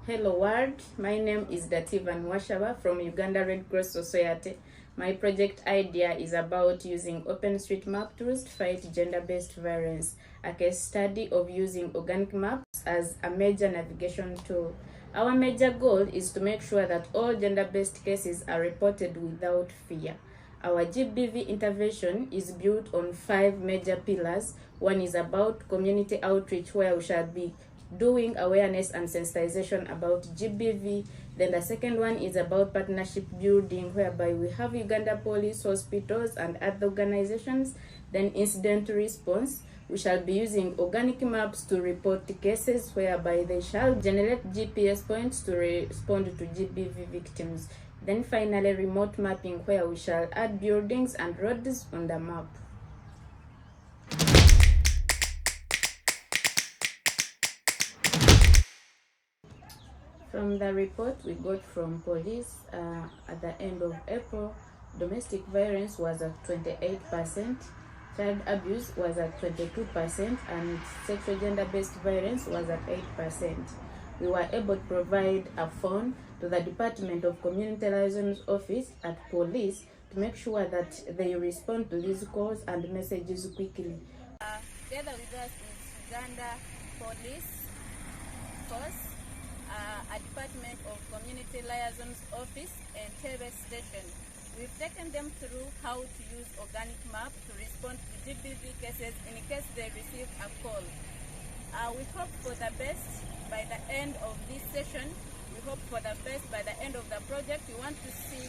Hello world, my name is DATIVA from Uganda Red Cross Society. My project idea is about using OpenStreetMap tools to fight gender-based violence, a case study of using organic maps as a major navigation tool. Our major goal is to make sure that all gender-based cases are reported without fear. Our GBV intervention is built on 5 major pillars. One is about community outreach, where we shall be doing awareness and sensitization about GBV. Then the second one is about partnership building, whereby we have Uganda police, hospitals, and other organizations. Then incident response, we shall be using organic maps to report the cases, whereby they shall generate GPS points to respond to GBV victims. Then finally, remote mapping, where we shall add buildings and roads on the map. From the report we got from police, at the end of April, domestic violence was at 28%, child abuse was at 22%, and sexual gender-based violence was at 8%. We were able to provide a phone to the Department of Community Liaisons Office at police to make sure that they respond to these calls and messages quickly. Together with us is Uganda Police Force, a Department of Community Liaisons Office, and Iterate Station. We've taken them through how to use organic map to respond to GBV cases in case they receive a call. We hope for the best by the end of this session. We hope for the best by the end of the project. We want to see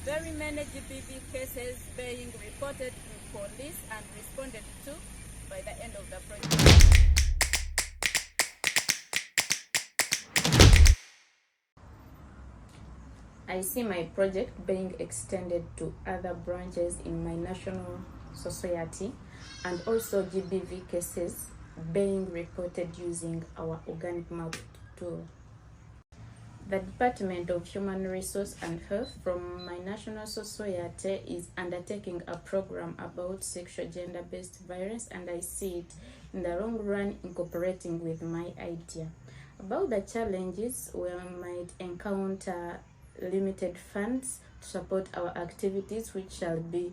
very many GBV cases being reported to police and responded to by the end of the project. I see my project being extended to other branches in my national society, and also GBV cases being reported using our organic map tool. The Department of Human Resource and Health from my national society is undertaking a program about sexual gender-based violence, and I see it in the long run incorporating with my idea. About the challenges, we might encounter limited funds to support our activities, which shall be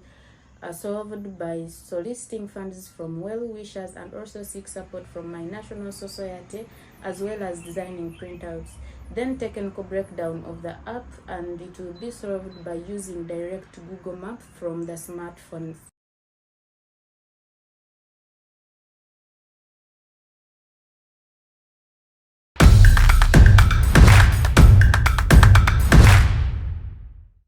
solved by soliciting funds from well-wishers and also seek support from my national society, as well as designing printouts. Then technical breakdown of the app, and it will be solved by using direct Google Map from the smartphones.